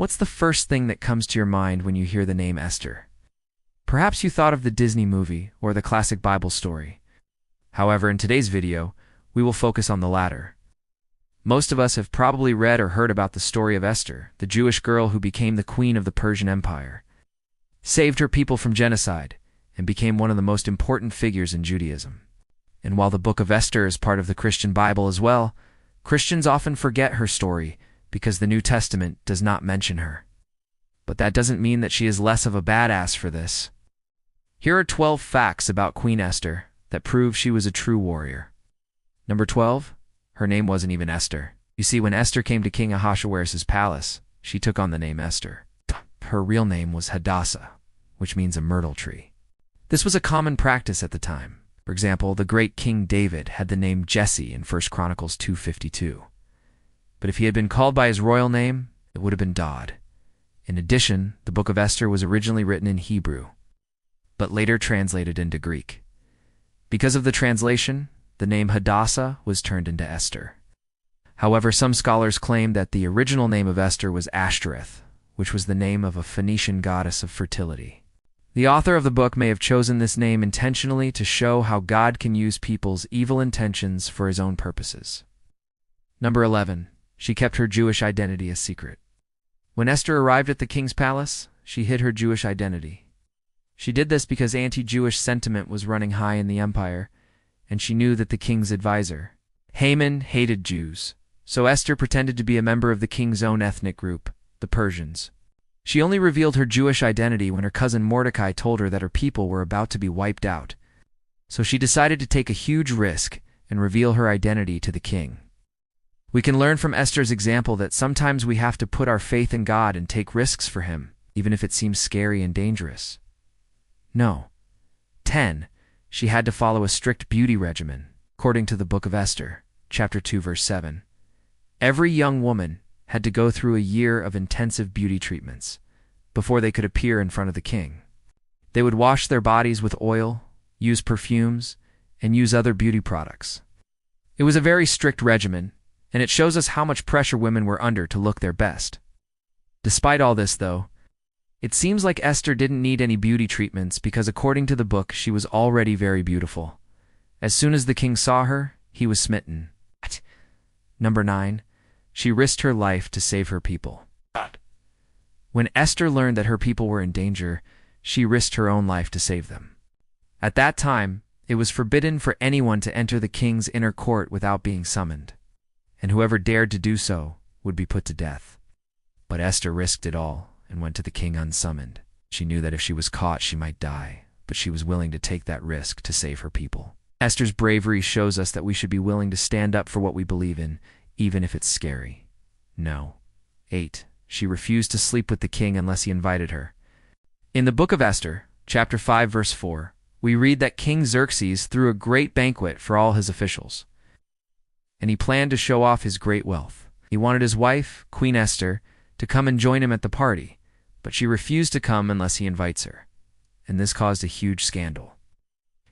What's the first thing that comes to your mind when you hear the name Esther? Perhaps you thought of the Disney movie or the classic Bible story. However, in today's video, we will focus on the latter. Most of us have probably read or heard about the story of Esther, the Jewish girl who became the queen of the Persian Empire, saved her people from genocide, and became one of the most important figures in Judaism. And while the book of Esther is part of the Christian Bible as well, Christians often forget her story because the New Testament does not mention her. But that doesn't mean that she is less of a badass for this. Here are 12 facts about Queen Esther that prove she was a true warrior. Number 12. Her name wasn't even Esther. You see, when Esther came to King Ahasuerus' palace, she took on the name Esther. Her real name was Hadassah, which means a myrtle tree. This was a common practice at the time. For example, the great King David had the name Jesse in 1 Chronicles 2:52. But if he had been called by his royal name, it would have been Dodd. In addition, the book of Esther was originally written in Hebrew, but later translated into Greek. Because of the translation, the name Hadassah was turned into Esther. However, some scholars claim that the original name of Esther was Ashtoreth, which was the name of a Phoenician goddess of fertility. The author of the book may have chosen this name intentionally to show how God can use people's evil intentions for his own purposes. Number 11. She kept her Jewish identity a secret. When Esther arrived at the king's palace, she hid her Jewish identity. She did this because anti-Jewish sentiment was running high in the empire, and she knew that the king's advisor, Haman, hated Jews. So Esther pretended to be a member of the king's own ethnic group, the Persians. She only revealed her Jewish identity when her cousin Mordecai told her that her people were about to be wiped out. So she decided to take a huge risk and reveal her identity to the king. We can learn from Esther's example that sometimes we have to put our faith in God and take risks for him, even if it seems scary and dangerous. No. 10. She had to follow a strict beauty regimen, according to the book of Esther, chapter 2, verse 7. Every young woman had to go through a year of intensive beauty treatments before they could appear in front of the king. They would wash their bodies with oil, use perfumes, and use other beauty products. It was a very strict regimen, and it shows us how much pressure women were under to look their best. Despite all this, though, it seems like Esther didn't need any beauty treatments because according to the book, she was already very beautiful. As soon as the king saw her, he was smitten. Number 9. She risked her life to save her people. When Esther learned that her people were in danger, she risked her own life to save them. At that time, it was forbidden for anyone to enter the king's inner court without being summoned, and whoever dared to do so would be put to death. But Esther risked it all and went to the king unsummoned. She knew that if she was caught, she might die, but she was willing to take that risk to save her people. Esther's bravery shows us that we should be willing to stand up for what we believe in, even if it's scary. No. 8. She refused to sleep with the king unless he invited her. In the book of Esther, chapter 5, verse 4, we read that King Xerxes threw a great banquet for all his officials, and he planned to show off his great wealth. He wanted his wife, Queen Esther, to come and join him at the party, but she refused to come unless he invites her, and this caused a huge scandal.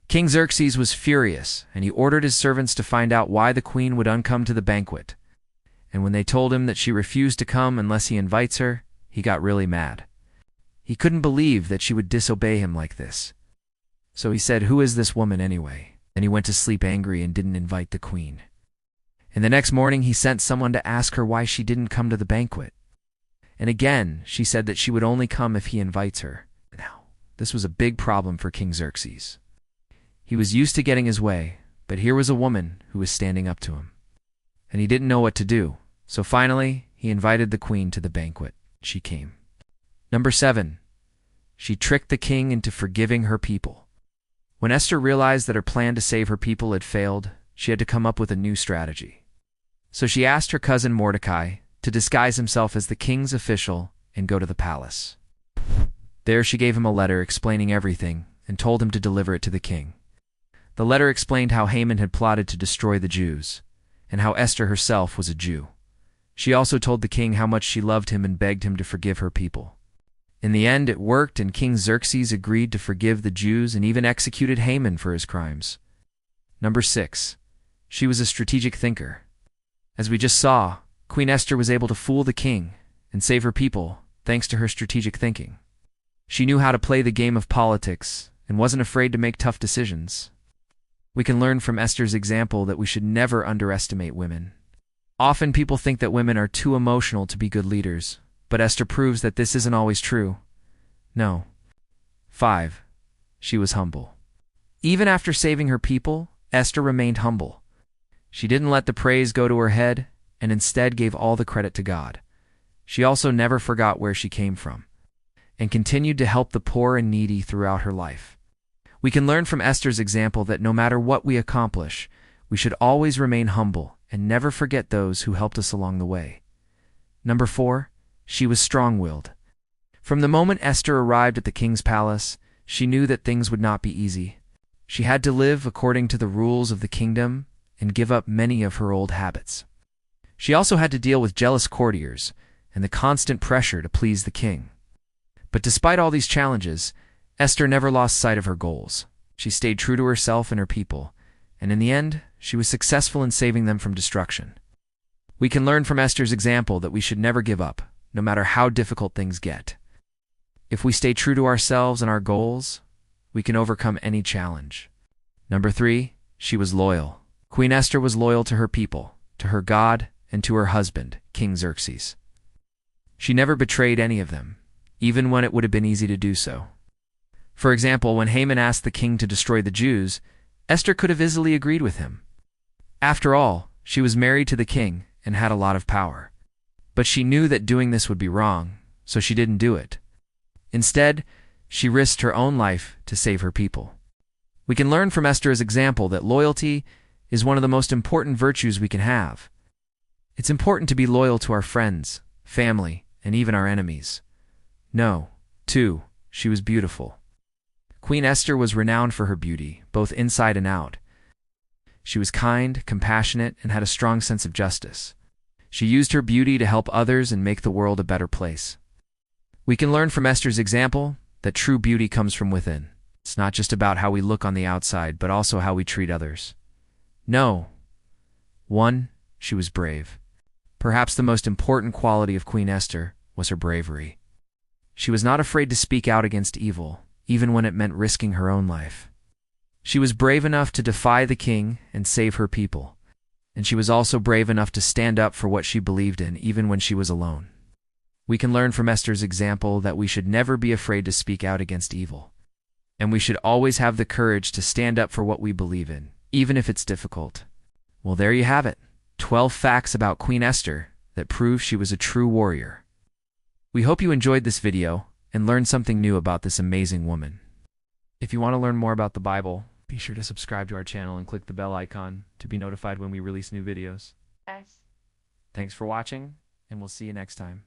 King Xerxes was furious, and he ordered his servants to find out why the queen would uncome to the banquet. And when they told him that she refused to come unless he invites her, he got really mad. He couldn't believe that she would disobey him like this. So he said, "Who is this woman anyway?" Then he went to sleep angry and didn't invite the queen. And the next morning he sent someone to ask her why she didn't come to the banquet. And again, she said that she would only come if he invites her. Now, this was a big problem for King Xerxes. He was used to getting his way, but here was a woman who was standing up to him. And he didn't know what to do, so finally, he invited the queen to the banquet. She came. Number 7. She tricked the king into forgiving her people. When Esther realized that her plan to save her people had failed, she had to come up with a new strategy. So she asked her cousin Mordecai to disguise himself as the king's official and go to the palace. There she gave him a letter explaining everything and told him to deliver it to the king. The letter explained how Haman had plotted to destroy the Jews, and how Esther herself was a Jew. She also told the king how much she loved him and begged him to forgive her people. In the end, it worked, and King Xerxes agreed to forgive the Jews and even executed Haman for his crimes. Number 6. She was a strategic thinker. As we just saw, Queen Esther was able to fool the king, and save her people thanks to her strategic thinking. She knew how to play the game of politics and wasn't afraid to make tough decisions. We can learn from Esther's example that we should never underestimate women. Often people think that women are too emotional to be good leaders, but Esther proves that this isn't always true. No. 5. She was humble. Even after saving her people, Esther remained humble. She didn't let the praise go to her head and instead gave all the credit to God. She also never forgot where she came from and continued to help the poor and needy throughout her life. We can learn from Esther's example that no matter what we accomplish, we should always remain humble and never forget those who helped us along the way. Number 4, she was strong-willed. From the moment Esther arrived at the king's palace, she knew that things would not be easy. She had to live according to the rules of the kingdom and give up many of her old habits. She also had to deal with jealous courtiers and the constant pressure to please the king. But despite all these challenges, Esther never lost sight of her goals. She stayed true to herself and her people, and in the end, she was successful in saving them from destruction. We can learn from Esther's example that we should never give up, no matter how difficult things get. If we stay true to ourselves and our goals, we can overcome any challenge. Number 3, she was loyal. Queen Esther was loyal to her people, to her God, and to her husband, King Xerxes. She never betrayed any of them, even when it would have been easy to do so. For example, when Haman asked the king to destroy the Jews, Esther could have easily agreed with him. After all, she was married to the king and had a lot of power. But she knew that doing this would be wrong, so she didn't do it. Instead, she risked her own life to save her people. We can learn from Esther's example that loyalty is one of the most important virtues we can have. It's important to be loyal to our friends, family, and even our enemies. No. 2, she was beautiful. Queen Esther was renowned for her beauty, both inside and out. She was kind, compassionate, and had a strong sense of justice. She used her beauty to help others and make the world a better place. We can learn from Esther's example that true beauty comes from within. It's not just about how we look on the outside, but also how we treat others. No. 1, she was brave. Perhaps the most important quality of Queen Esther was her bravery. She was not afraid to speak out against evil, even when it meant risking her own life. She was brave enough to defy the king and save her people, and she was also brave enough to stand up for what she believed in, even when she was alone. We can learn from Esther's example that we should never be afraid to speak out against evil, and we should always have the courage to stand up for what we believe in, even if it's difficult. Well, there you have it, 12 facts about Queen Esther that prove she was a true warrior. We hope you enjoyed this video and learned something new about this amazing woman. If you want to learn more about the Bible, be sure to subscribe to our channel and click the bell icon to be notified when we release new videos. Yes. Thanks for watching, and we'll see you next time.